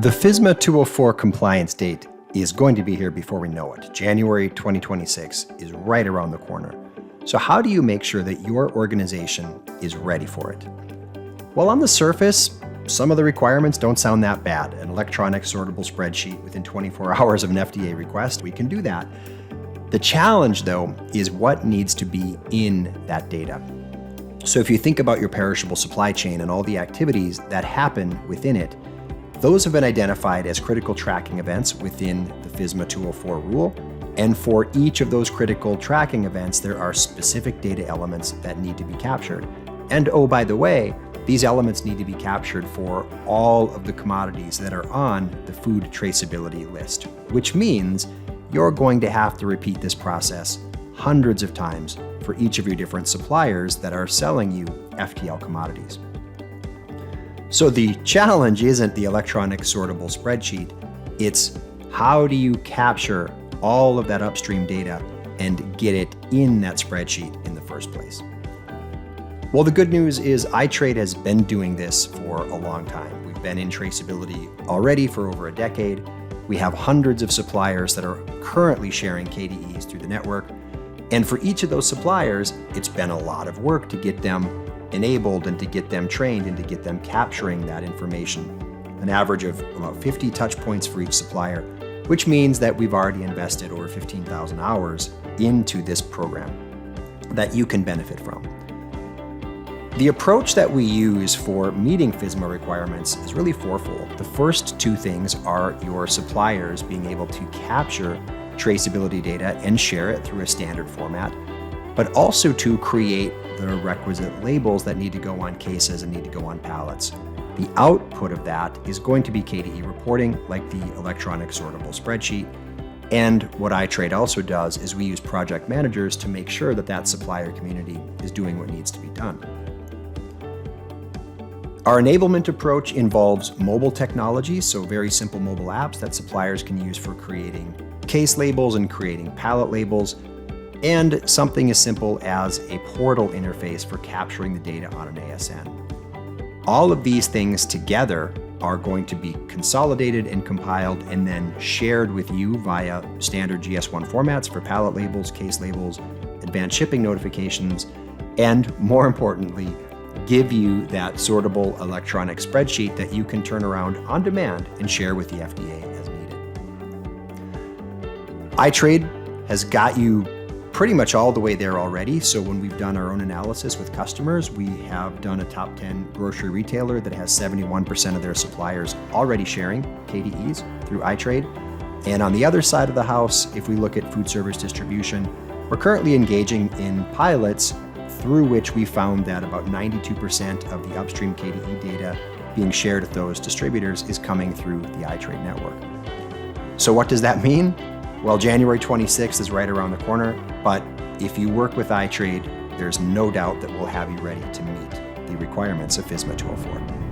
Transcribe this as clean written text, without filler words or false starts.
The FSMA 204 compliance date is going to be here before we know it. January 2026 is right around the corner. So how do you make sure that your organization is ready for it? Well, on the surface, some of the requirements don't sound that bad. An electronic sortable spreadsheet within 24 hours of an FDA request, we can do that. The challenge, though, is what needs to be in that data. So if you think about your perishable supply chain and all the activities that happen within it, those have been identified as critical tracking events within the FSMA 204 rule. And for each of those critical tracking events, there are specific data elements that need to be captured. And oh, by the way, these elements need to be captured for all of the commodities that are on the food traceability list, which means you're going to have to repeat this process hundreds of times for each of your different suppliers that are selling you FTL commodities. So the challenge isn't the electronic sortable spreadsheet, it's how do you capture all of that upstream data and get it in that spreadsheet in the first place. Well, the good news is iTrade has been doing this for a long time. We've been in traceability already for over a decade. We have hundreds of suppliers that are currently sharing KDEs through the network. And for each of those suppliers, it's been a lot of work to get them enabled and to get them trained and to get them capturing that information. An average of about 50 touch points for each supplier, which means that we've already invested over 15,000 hours into this program that you can benefit from. The approach that we use for meeting FSMA requirements is really fourfold. The first two things are your suppliers being able to capture traceability data and share it through a standard format, but also to create the requisite labels that need to go on cases and need to go on pallets. The output of that is going to be KDE reporting, like the electronic sortable spreadsheet. And what iTrade also does is we use project managers to make sure that that supplier community is doing what needs to be done. Our enablement approach involves mobile technology, so very simple mobile apps that suppliers can use for creating case labels and creating pallet labels, and something as simple as a portal interface for capturing the data on an ASN. All of these things together are going to be consolidated and compiled and then shared with you via standard GS1 formats for pallet labels, case labels, advanced shipping notifications, and more importantly, give you that sortable electronic spreadsheet that you can turn around on demand and share with the FDA as needed. iTrade has got you pretty much all the way there already. So when we've done our own analysis with customers, we have done a top 10 grocery retailer that has 71% of their suppliers already sharing KDEs through iTrade. And on the other side of the house, if we look at food service distribution, we're currently engaging in pilots through which we found that about 92% of the upstream KDE data being shared with those distributors is coming through the iTrade network. So what does that mean? Well, January 26th is right around the corner, but if you work with iTrade, there's no doubt that we'll have you ready to meet the requirements of FSMA 204.